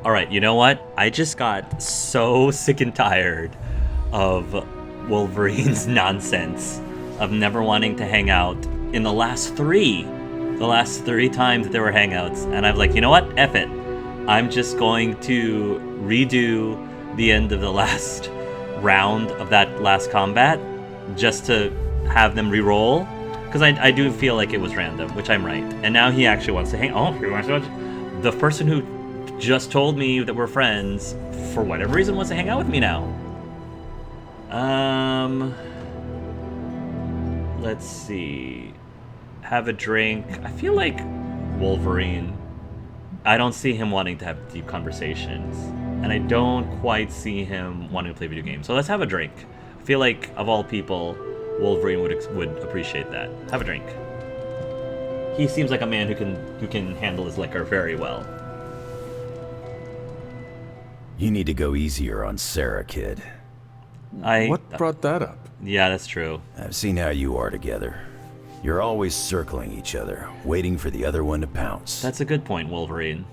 All right, you know what? I just got so sick and tired of Wolverine's nonsense of never wanting to hang out in the last three times that there were hangouts. And I'm like, you know what? F it. I'm just going to redo the end of the last round of that last combat just to have them re-roll. Because I do feel like it was random, which I'm right. And now he actually wants to hang... Oh, he wants to... The person who just told me that we're friends, for whatever reason, wants to hang out with me now. Let's see. Have a drink. I feel like Wolverine. I don't see him wanting to have deep conversations. And I don't quite see him wanting to play video games. So let's have a drink. I feel like, of all people, Wolverine would appreciate that. Have a drink. He seems like a man who can handle his liquor very well. You need to go easier on Sarah, kid. What brought that up? Yeah, that's true. I've seen how you are together. You're always circling each other, waiting for the other one to pounce. That's a good point, Wolverine.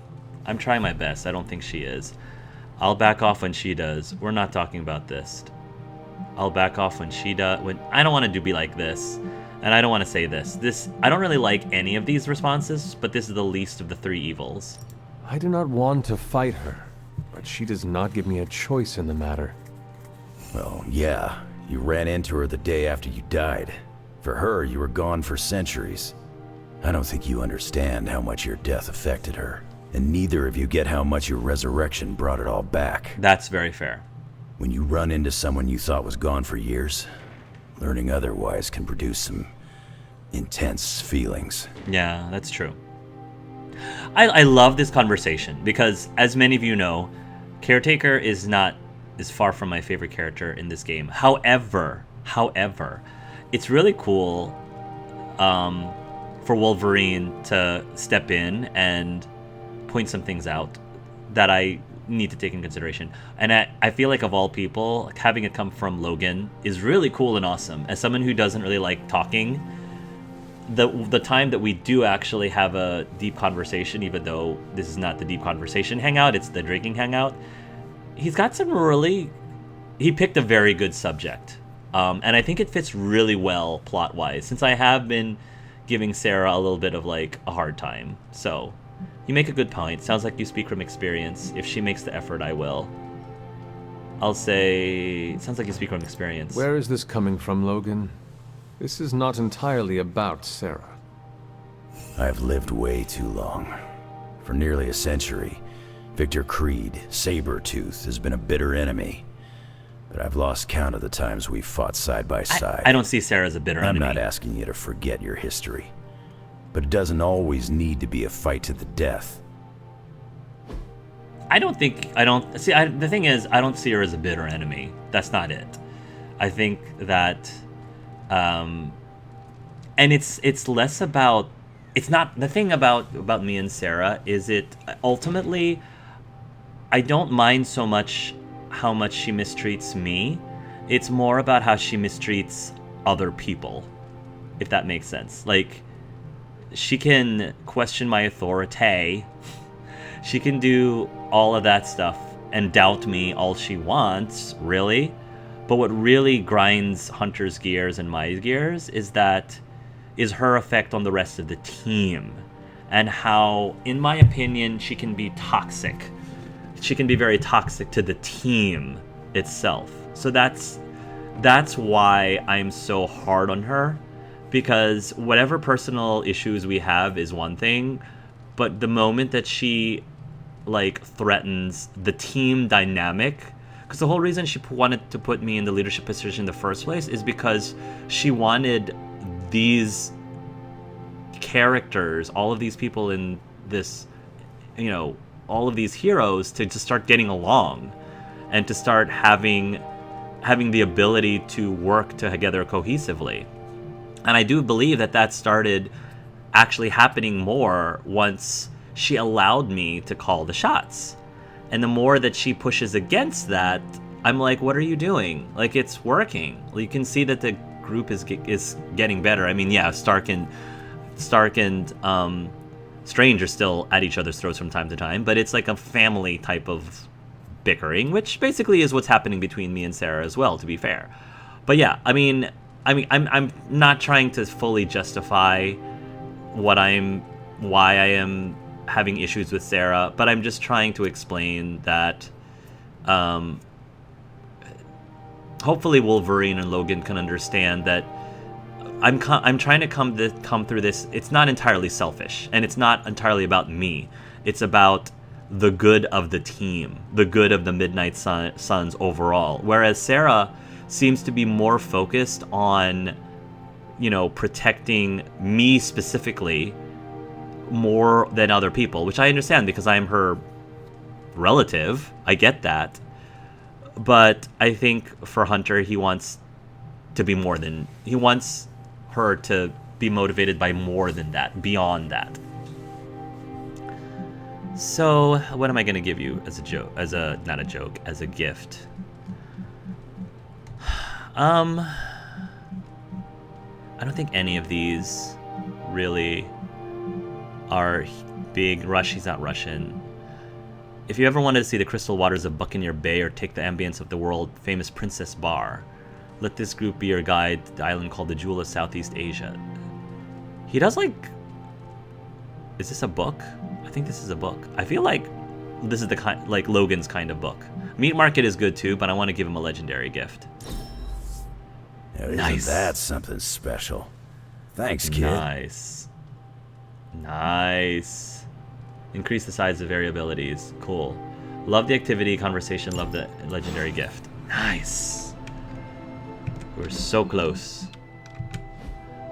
I'm trying my best. I don't think she is. I'll back off when she does. We're not talking about this. I'll back off when she does. When I don't want to be like this, and I don't want to say this. I don't really like any of these responses, but this is the least of the three evils. I do not want to fight her, but she does not give me a choice in the matter. Well, yeah, you ran into her the day after you died. For her, you were gone for centuries. I don't think you understand how much your death affected her, and neither of you get how much your resurrection brought it all back. That's very fair. When you run into someone you thought was gone for years, learning otherwise can produce some intense feelings. Yeah, that's true. I love this conversation because, as many of you know, Caretaker is far from my favorite character in this game. However, it's really cool for Wolverine to step in and point some things out that I need to take in consideration. And I feel like, of all people, having it come from Logan is really cool and awesome. As someone who doesn't really like talking, the time that we do actually have a deep conversation, even though this is not the deep conversation hangout, it's the drinking hangout, he's got some really... He picked a very good subject. And I think it fits really well plot-wise, since I have been giving Sarah a little bit of, like, a hard time. So... You make a good point. Sounds like you speak from experience. If she makes the effort, I will. I'll say... Sounds like you speak from experience. Where is this coming from, Logan? This is not entirely about Sarah. I've lived way too long. For nearly a century, Victor Creed, Sabretooth, has been a bitter enemy. But I've lost count of the times we've fought side by side. I don't see Sarah as a bitter enemy. I'm not asking you to forget your history. But it doesn't always need to be a fight to the death. The thing is, I don't see her as a bitter enemy. That's not it. I think that, and it's less about, it's not, the thing about me and Sarah is it, ultimately, I don't mind so much how much she mistreats me. It's more about how she mistreats other people, if that makes sense. Like, she can question my authority. She can do all of that stuff and doubt me all she wants, really. But what really grinds Hunter's gears and my gears is her effect on the rest of the team. And how, in my opinion, she can be toxic. She can be very toxic to the team itself. So that's why I'm so hard on her. Because whatever personal issues we have is one thing, but the moment that she, like, threatens the team dynamic, because the whole reason she wanted to put me in the leadership position in the first place is because she wanted these characters, all of these people in this, all of these heroes to start getting along and to start having the ability to work together cohesively. And I do believe that started actually happening more once she allowed me to call the shots. And the more that she pushes against that, I'm like, what are you doing? Like, it's working. You can see that the group is getting better. I mean, yeah, Stark and Strange are still at each other's throats from time to time, but it's like a family type of bickering, which basically is what's happening between me and Sarah as well, to be fair. But yeah, I'm not trying to fully justify why I am having issues with Sarah, but I'm just trying to explain that hopefully Wolverine and Logan can understand that I'm trying to come through this. It's not entirely selfish, and it's not entirely about me. It's about the good of the team, the good of the Midnight Suns overall. Whereas Sarah seems to be more focused on, protecting me specifically more than other people, which I understand because I'm her relative. I get that. But I think for Hunter, he wants her to be motivated by more than that, beyond that. So, what am I going to give you as a joke? As a gift? I don't think any of these really are big. He's not Russian. If you ever wanted to see the crystal waters of Buccaneer Bay or take the ambience of the world-famous Princess Bar, let this group be your guide to the island called the Jewel of Southeast Asia. He does Is this a book? I think this is a book. I feel like this is the kind, like Logan's kind of book. Meat Market is good too, but I want to give him a legendary gift. Now, Nice. Isn't that something special? Thanks, kid. Nice. Increase the size of variabilities. Cool. Love the activity, conversation, love the legendary gift. Nice. We're so close.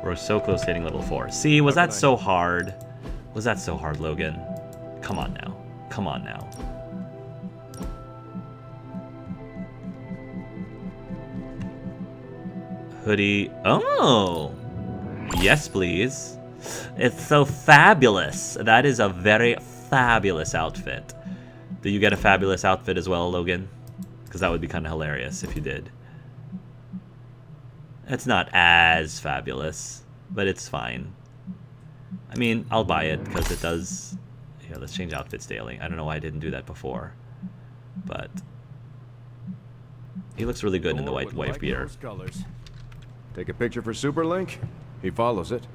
We're so close to hitting level 4. See, was that so hard? Was that so hard, Logan? Come on now. Come on now. Hoodie. Oh! Yes, please. It's so fabulous. That is a very fabulous outfit. Do you get a fabulous outfit as well, Logan? Because that would be kind of hilarious if you did. It's not as fabulous, but it's fine. I mean, I'll buy it because it does... Here, let's change outfits daily. I don't know why I didn't do that before. But... he looks really good in the white wife beater. Take a picture for Superlink? He follows it.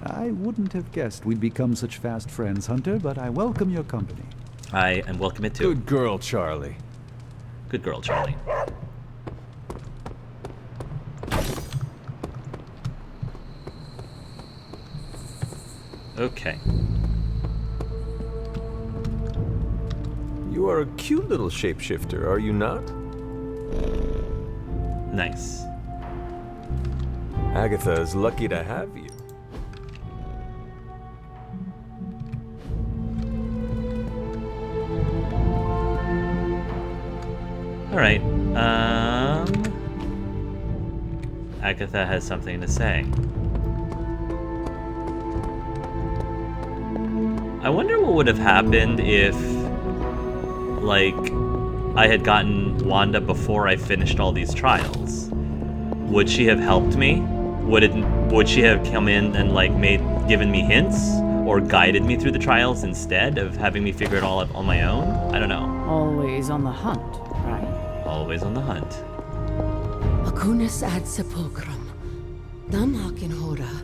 I wouldn't have guessed we'd become such fast friends, Hunter, but I welcome your company. I am welcome it too. Good girl, Charlie. Good girl, Charlie. Okay. You are a cute little shapeshifter, are you not? Nice. Agatha is lucky to have you. Alright. Agatha has something to say. I wonder what would have happened if, like, I had gotten Wanda before I finished all these trials. Would she have helped me? Would she have come in and given me hints or guided me through the trials instead of having me figure it all out on my own? I don't know. Always on the hunt, right? Always on the hunt. Acunis ad sepulchrum, dam hacin hora,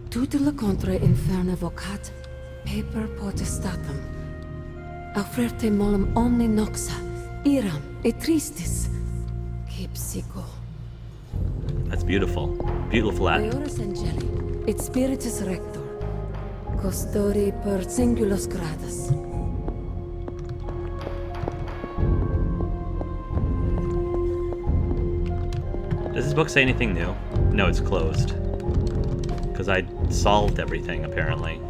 tutela contra inferna vocat, paper potestatum, auferte molem omni noxa, iram et tristis, kipsico. That's beautiful. Beautiful Latin. Deoris angeli, et spiritus rector, custodi per singulos gradus. Does this book say anything new? No, it's closed. Because I solved everything, apparently.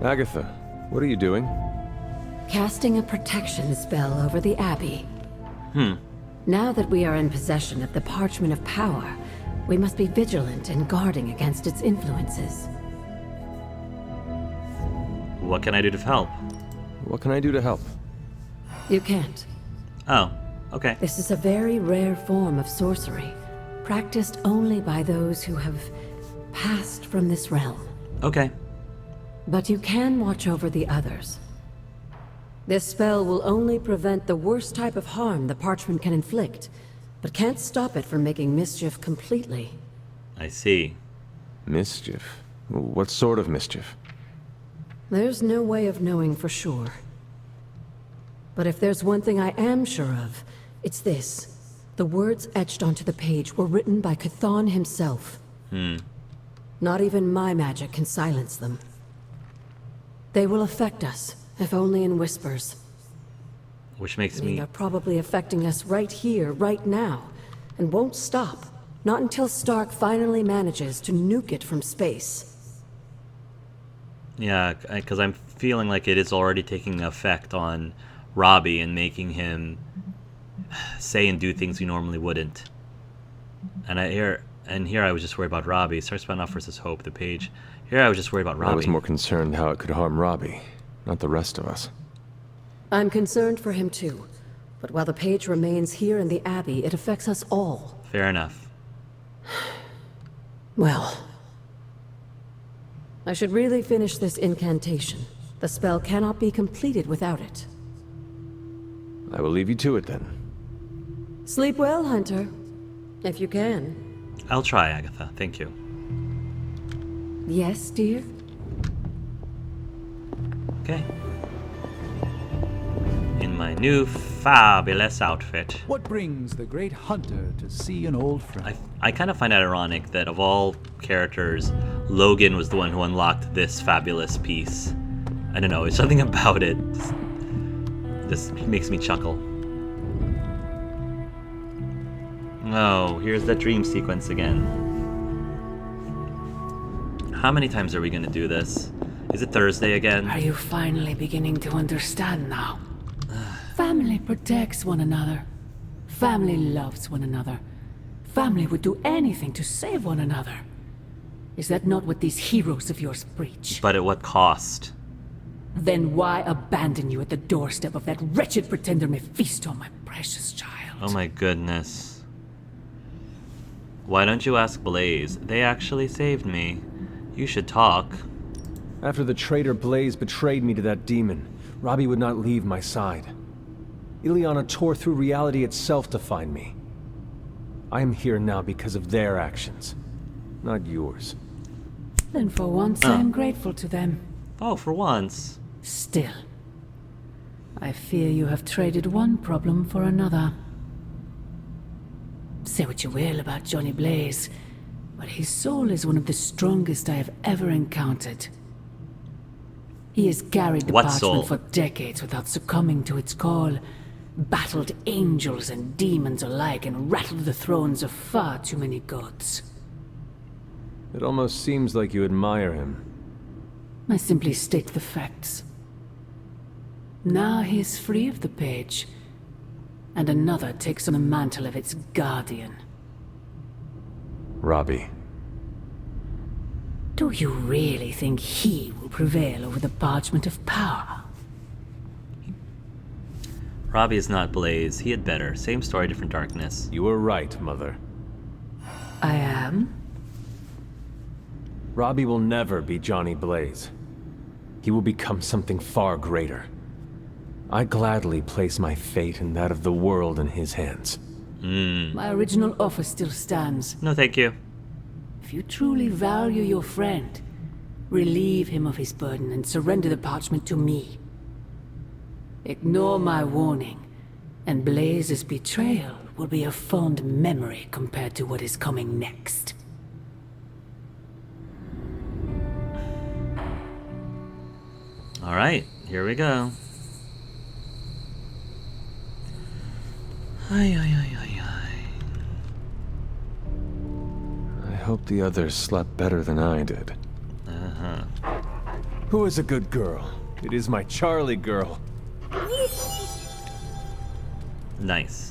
Agatha, what are you doing? Casting a protection spell over the Abbey. Now that we are in possession of the Parchment of Power, we must be vigilant in guarding against its influences. What can I do to help? What can I do to help? You can't. Oh, okay. This is a very rare form of sorcery. practiced only by those who have passed from this realm. Okay. But you can watch over the others. This spell will only prevent the worst type of harm the parchment can inflict, but can't stop it from making mischief completely. I see. Mischief? What sort of mischief? There's no way of knowing for sure. But if there's one thing I am sure of, it's this. The words etched onto the page were written by Cthon himself. Not even my magic can silence them. They will affect us, if only in whispers. Which makes I mean, me... they're probably affecting us right here, right now, and won't stop. Not until Stark finally manages to nuke it from space. Yeah, because I'm feeling like it is already taking effect on Robbie and making him say and do things he normally wouldn't. And here I was just worried about Robbie. Start spun off versus Hope, the page. Here I was just worried about Robbie. I was more concerned how it could harm Robbie, not the rest of us. I'm concerned for him too. But while the page remains here in the Abbey, it affects us all. Fair enough. Well, I should really finish this incantation. The spell cannot be completed without it. I will leave you to it then. Sleep well, Hunter. If you can. I'll try, Agatha. Thank you. Yes, dear? Okay. In my new fabulous outfit. What brings the great hunter to see an old friend? I kind of find it ironic that of all characters, Logan was the one who unlocked this fabulous piece. I don't know, it's something about it just makes me chuckle. Oh, here's the dream sequence again. How many times are we gonna do this? Is it Thursday again? Are you finally beginning to understand now? Family protects one another. Family loves one another. Family would do anything to save one another. Is that not what these heroes of yours preach? But at what cost? Then why abandon you at the doorstep of that wretched pretender Mephisto, my precious child? Oh my goodness. Why don't you ask Blaze? They actually saved me. You should talk. After the traitor Blaze betrayed me to that demon, Robbie would not leave my side. Ileana tore through reality itself to find me. I am here now because of their actions, not yours. Then for once I am grateful to them. Oh, for once. Still, I fear you have traded one problem for another. Say what you will about Johnny Blaze, but his soul is one of the strongest I have ever encountered. He has carried the What parchment soul? for decades without succumbing to its call, battled angels and demons alike, and rattled the thrones of far too many gods. It almost seems like you admire him. I simply state the facts. Now he is free of the page, and another takes on the mantle of its guardian. Robbie. Do you really think he will prevail over the Parchment of Power? Robbie is not Blaze. He had better. Same story, different darkness. You were right, Mother. I am? Robbie will never be Johnny Blaze. He will become something far greater. I gladly place my fate and that of the world in his hands. My original offer still stands. No, thank you. If you truly value your friend, relieve him of his burden and surrender the parchment to me. Ignore my warning, and Blaze's betrayal will be a fond memory compared to what is coming next. All right, here we go. Ay, ay, ay, ay, ay. I hope the others slept better than I did. Who is a good girl? It is my Charlie girl. Nice.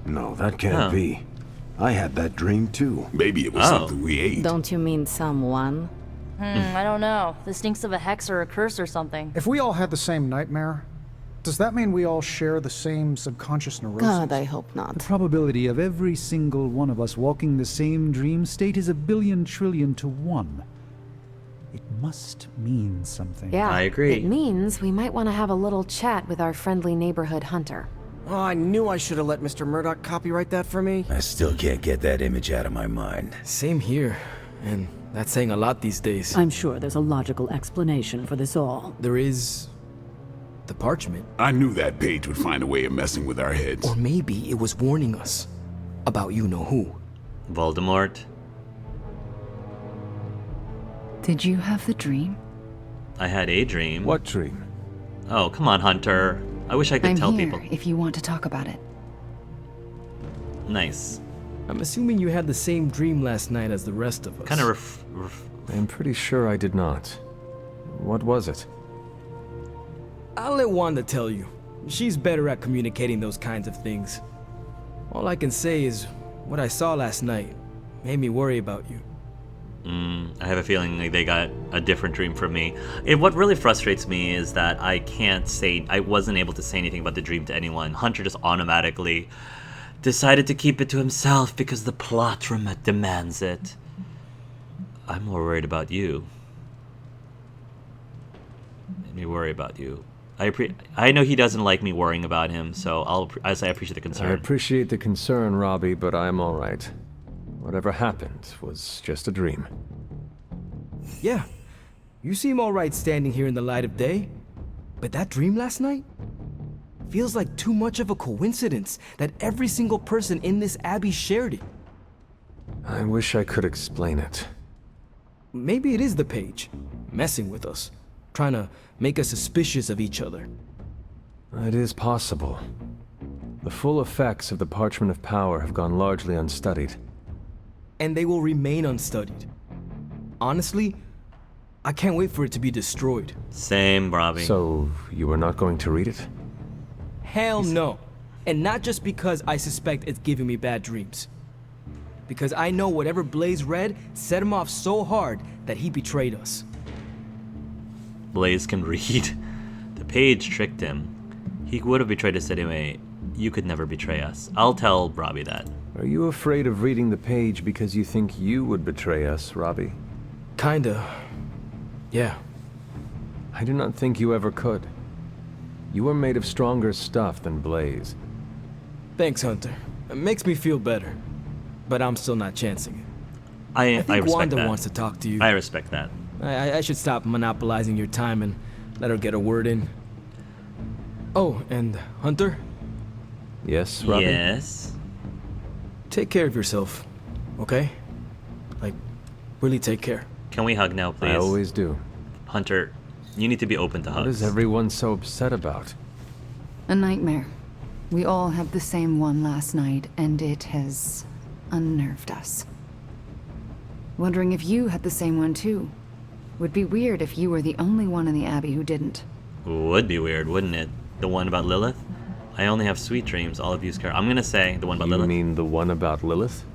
No, that can't be. I had that dream too. Maybe it was something we ate. Don't you mean someone? I don't know. This stinks of a hex or a curse or something. If we all had the same nightmare, does that mean we all share the same subconscious neurosis? God, I hope not. The probability of every single one of us walking the same dream state is 1 billion to 1. It must mean something. Yeah, I agree. It means we might want to have a little chat with our friendly neighborhood hunter. Oh, I knew I should have let Mr. Murdoch copyright that for me. I still can't get that image out of my mind. Same here. And that's saying a lot these days. I'm sure there's a logical explanation for this all. There is... the parchment. I knew that page would find a way of messing with our heads. Or maybe it was warning us about you-know-who. Voldemort. Did you have the dream? I had a dream. What dream? Oh, come on, Hunter. I wish I could I'm tell here people. if you want to talk about it. Nice. I'm assuming you had the same dream last night as the rest of us. Kind of I'm pretty sure I did not. What was it? I'll let Wanda tell you. She's better at communicating those kinds of things. All I can say is, what I saw last night made me worry about you. I have a feeling like they got a different dream from me. What really frustrates me is that I wasn't able to say anything about the dream to anyone. Hunter just automatically decided to keep it to himself because the plot demands it. I'm more worried about you. Made me worry about you. I know he doesn't like me worrying about him, so I appreciate the concern. I appreciate the concern, Robbie, but I'm all right. Whatever happened was just a dream. Yeah, you seem alright standing here in the light of day. But that dream last night? Feels like too much of a coincidence that every single person in this abbey shared it. I wish I could explain it. Maybe it is the page, messing with us, trying to make us suspicious of each other. It is possible. The full effects of the Parchment of Power have gone largely unstudied. And they will remain unstudied. Honestly, I can't wait for it to be destroyed. Same, Robbie. So, you are not going to read it? Hell no. And not just because I suspect it's giving me bad dreams. Because I know whatever Blaze read set him off so hard that he betrayed us. Blaze can read. The page tricked him. He would have betrayed us anyway. You could never betray us. I'll tell Robbie that. Are you afraid of reading the page because you think you would betray us, Robbie? Kinda. Yeah. I do not think you ever could. You are made of stronger stuff than Blaze. Thanks, Hunter. It makes me feel better. But I'm still not chancing it. I think respect Wanda that. wants to talk to you. I respect that. I should stop monopolizing your time and let her get a word in. Oh, and Hunter? Yes, Robbie? Yes? Take care of yourself, okay? Like, really take care. Can we hug now, please? I always do. Hunter, you need to be open to hugs. What is everyone so upset about? A nightmare. We all had the same one last night, and it has unnerved us. Wondering if you had the same one too. Would be weird if you were the only one in the Abbey who didn't. Would be weird, wouldn't it? The one about Lilith? I only have sweet dreams. All of you's care. I'm gonna say the one about Lilith. You mean the one about Lilith?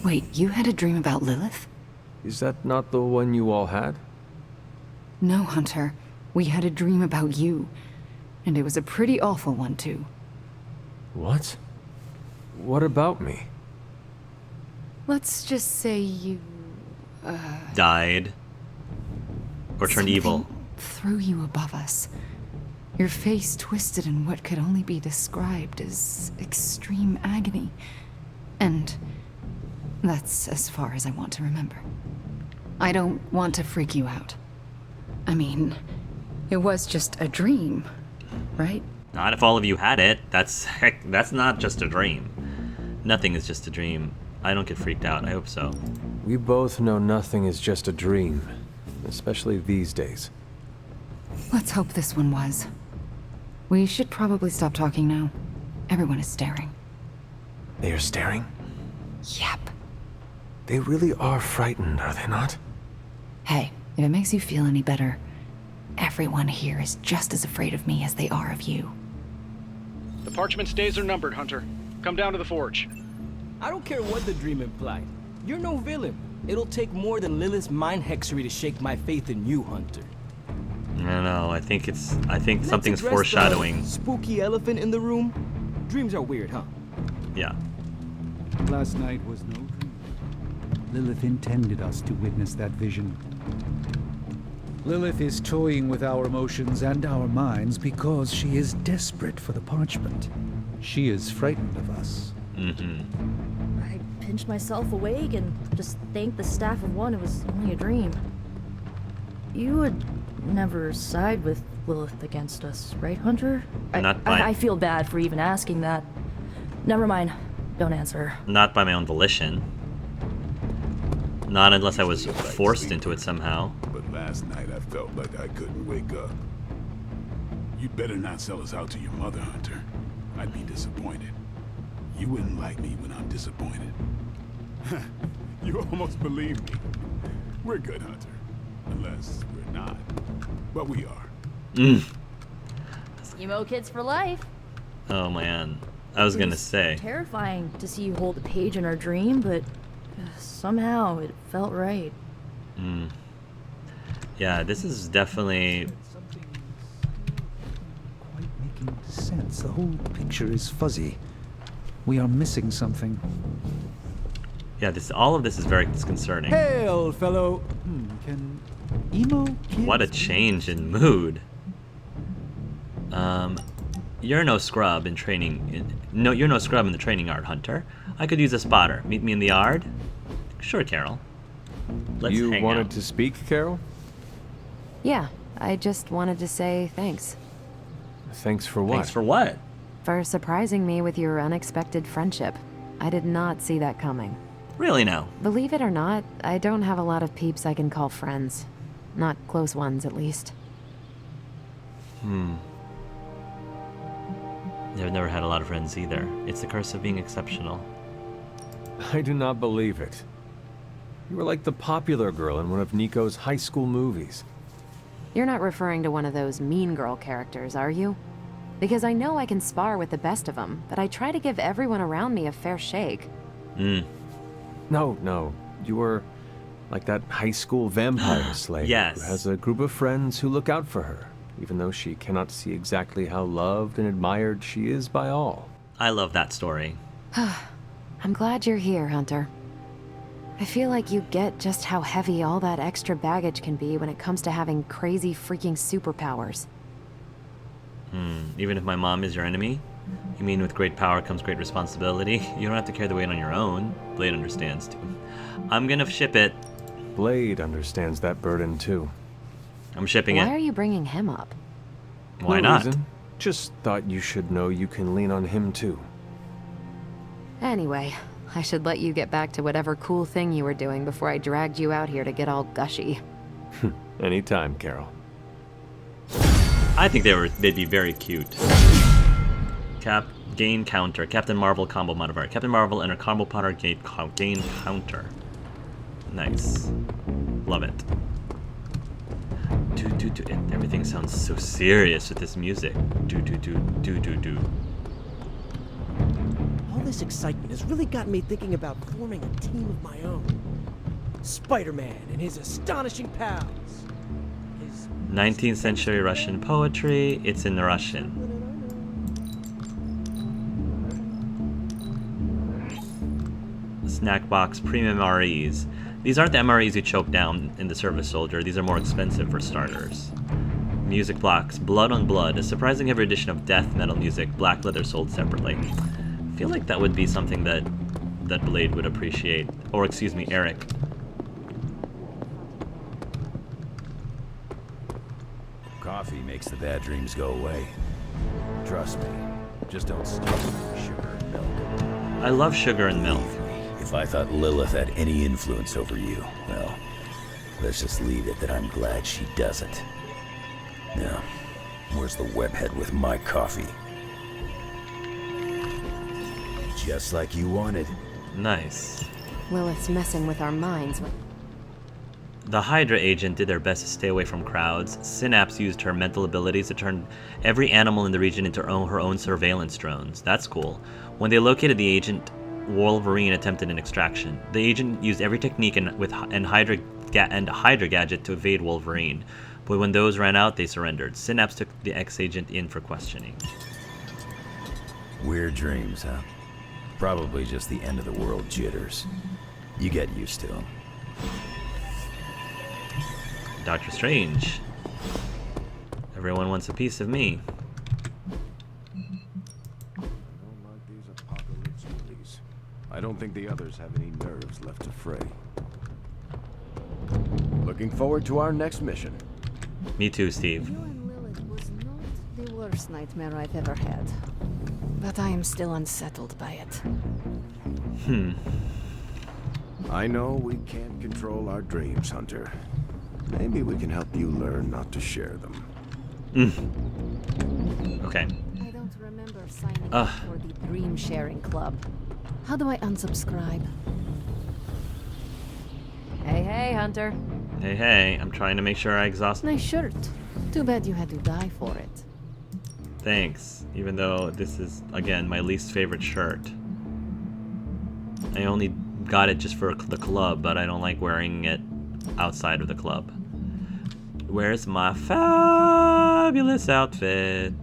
Wait, you had a dream about Lilith? Is that not the one you all had? No, Hunter. We had a dream about you. And it was a pretty awful one, too. What? What about me? Let's just say you... Died. Or turned evil. Threw you above us. Your face twisted in what could only be described as extreme agony. And that's as far as I want to remember. I don't want to freak you out. I mean, it was just a dream, right? Not if all of you had it. That's not just a dream. Nothing is just a dream. I don't get freaked out. I hope so. We both know nothing is just a dream, especially these days. Let's hope this one was. We should probably stop talking now. Everyone is staring. They are staring? Yep. They really are frightened, are they not? Hey, if it makes you feel any better, everyone here is just as afraid of me as they are of you. The Parchment's days are numbered, Hunter. Come down to the forge. I don't care what the dream implied. You're no villain. It'll take more than Lilith's mind hexery to shake my faith in you, Hunter. I don't know. I think Let's something's address foreshadowing. the spooky elephant in the room. Dreams are weird, huh? Yeah. Last night was no dream. Lilith intended us to witness that vision. Lilith is toying with our emotions and our minds because she is desperate for the parchment. She is frightened of us. I pinched myself awake and just thanked the staff of one it was only a dream. You would never side with Lilith against us, right, Hunter? I feel bad for even asking that. Never mind. Don't answer. Not by my own volition. Not unless I was forced into it somehow. But last night I felt like I couldn't wake up. You'd better not sell us out to your mother, Hunter. I'd be disappointed. You wouldn't like me when I'm disappointed. You almost believe me. We're good, Hunter. Unless we're not. But we are. Emo kids for life. Oh man. I was gonna say. Terrifying to see you hold a page in our dream, but somehow it felt right. Yeah, this is definitely Something's quite making sense. The whole picture is fuzzy. We are missing something. yeah, all of this is very disconcerting. Hey, old fellow. Can emo kids What a change in mood. You're no scrub in training. You're no scrub in the training yard, Hunter. I could use a spotter. Meet me in the yard? Sure, Carol. Let's You hang wanted out. to speak, Carol? Yeah, I just wanted to say thanks. Thanks for what? Thanks for what? For surprising me with your unexpected friendship. I did not see that coming. Really now? Believe it or not, I don't have a lot of peeps I can call friends. Not close ones, at least. I've never had a lot of friends either. It's the curse of being exceptional. I do not believe it. You were like the popular girl in one of Nico's high school movies. You're not referring to one of those mean girl characters, are you? Because I know I can spar with the best of them, but I try to give everyone around me a fair shake. No. You were like that high school vampire slayer Yes. who has a group of friends who look out for her, even though she cannot see exactly how loved and admired she is by all. I love that story. I'm glad you're here, Hunter. I feel like you get just how heavy all that extra baggage can be when it comes to having crazy freaking superpowers. Even if my mom is your enemy? You mean with great power comes great responsibility? You don't have to carry the weight on your own. Blade understands too. I'm gonna ship it. Blade understands that burden too. I'm shipping Why it. are you bringing him up? Why No not? reason. Just thought you should know you can lean on him too. Anyway, I should let you get back to whatever cool thing you were doing before I dragged you out here to get all gushy. Anytime, Carol. I think they'd be very cute. Gain counter. Captain Marvel combo modifier. Captain Marvel and her combo potter gain counter. Nice. Love it. Everything sounds so serious with this music. Do. All this excitement has really got me thinking about forming a team of my own. Spider-Man and his astonishing pals. 19th century Russian poetry. It's in Russian. Snack box premium MREs. These aren't the MREs you choke down in the Service Soldier. These are more expensive for starters. Music blocks. Blood on Blood. A surprising heavy edition of death metal music. Black leather sold separately. I feel like that would be something that Blade would appreciate. Or excuse me, Eric. Coffee makes the bad dreams go away. Trust me. Just don't stop with sugar and milk. I love sugar and milk. Believe me, if I thought Lilith had any influence over you, well, let's just leave it that I'm glad she doesn't. Now, where's the webhead with my coffee? Just like you wanted. Nice. Lilith's messing with our minds. The Hydra agent did their best to stay away from crowds. Synapse used her mental abilities to turn every animal in the region into her own surveillance drones. That's cool. When they located the agent, Wolverine attempted an extraction. The agent used every technique and Hydra gadget to evade Wolverine, but when those ran out, they surrendered. Synapse took the ex-agent in for questioning. Weird dreams, huh? Probably just the end of the world jitters. You get used to them. Doctor Strange. Everyone wants a piece of me. I don't think the others have any nerves left to fray. Looking forward to our next mission. Me too, Steve. You and Lilith was not the worst nightmare I've ever had. But I am still unsettled by it. I know we can't control our dreams, Hunter. Maybe we can help you learn not to share them. Okay. I don't remember signing up for the Dream Sharing Club. How do I unsubscribe? Hey, Hunter. Hey, I'm trying to make sure I exhaust. Nice shirt. Too bad you had to die for it. Thanks, even though this is, again, my least favorite shirt. I only got it just for the club, but I don't like wearing it outside of the club. Where's my fabulous outfit?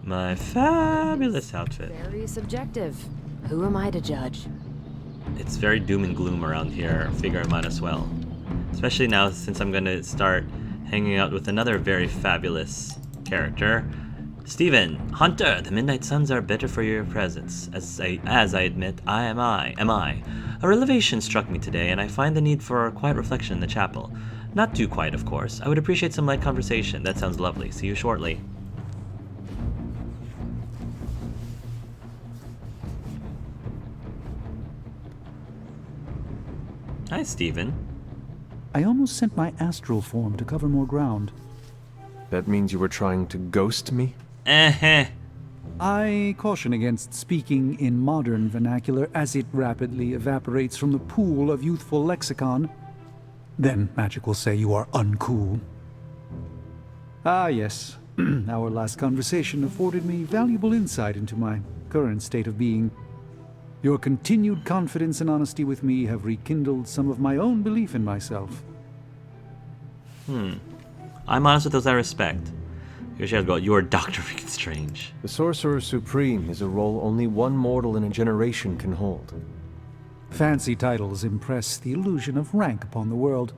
My fabulous outfit. Very subjective. Who am I to judge? It's very doom and gloom around here. I figure I might as well. Especially now since I'm going to start hanging out with another very fabulous character. Steven, Hunter, the Midnight Suns are better for your presence. As I admit, am I. A revelation struck me today, and I find the need for quiet reflection in the chapel. Not too quiet, of course. I would appreciate some light conversation. That sounds lovely. See you shortly. Hi, Steven. I almost sent my astral form to cover more ground. That means you were trying to ghost me? I caution against speaking in modern vernacular as it rapidly evaporates from the pool of youthful lexicon. Then magic will say you are uncool. Ah, yes. Our last conversation afforded me valuable insight into my current state of being. Your continued confidence and honesty with me have rekindled some of my own belief in myself. I'm honest with those I respect. Here she has got your Dr. Freaking Strange. The Sorcerer Supreme is a role only one mortal in a generation can hold. Fancy titles impress the illusion of rank upon the world,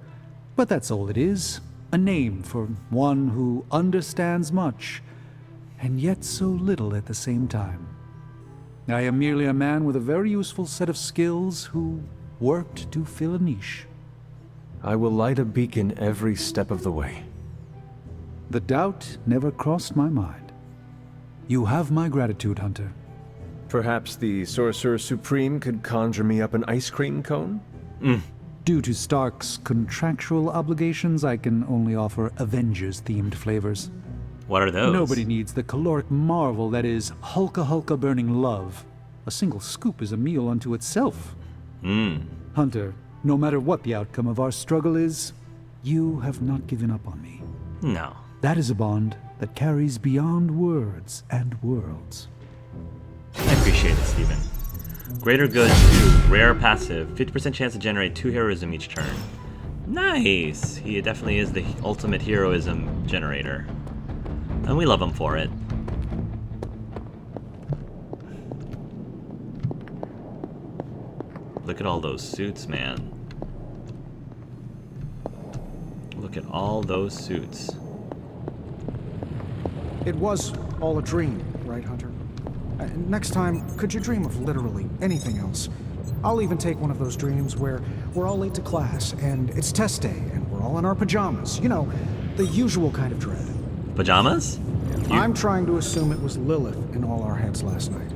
but that's all it is. A name for one who understands much, and yet so little at the same time. I am merely a man with a very useful set of skills who worked to fill a niche. I will light a beacon every step of the way. The doubt never crossed my mind. You have my gratitude, Hunter. Perhaps the Sorcerer Supreme could conjure me up an ice cream cone? Due to Stark's contractual obligations, I can only offer Avengers-themed flavors. What are those? Nobody needs the caloric marvel that is Hulka burning love. A single scoop is a meal unto itself. Hunter, no matter what the outcome of our struggle is, you have not given up on me. No. That is a bond that carries beyond words and worlds. I appreciate it, Steven. Greater Good 2, rare passive, 50% chance to generate 2 heroism each turn. Nice! He definitely is the ultimate heroism generator. And we love him for it. Look at all those suits, man. Look at all those suits. It was all a dream, right, Hunter? Next time, could you dream of literally anything else? I'll even take one of those dreams where we're all late to class, and it's test day, and we're all in our pajamas. You know, the usual kind of dread. Pajamas? I'm trying to assume it was Lilith in all our heads last night.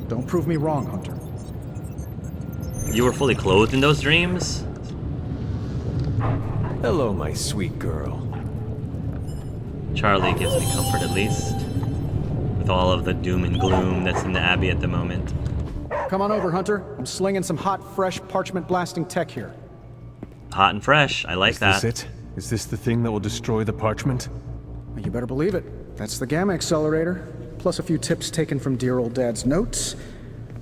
Don't prove me wrong, Hunter. You were fully clothed in those dreams? Hello, my sweet girl. Charlie gives me comfort, at least. With all of the doom and gloom that's in the Abbey at the moment. Come on over, Hunter. I'm slinging some hot, fresh, parchment-blasting tech here. Hot and fresh. I like that. Is this it? Is this the thing that will destroy the parchment? You better believe it. That's the Gamma Accelerator, plus a few tips taken from dear old Dad's notes.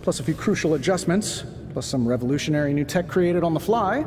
plus a few crucial adjustments, plus some revolutionary new tech created on the fly,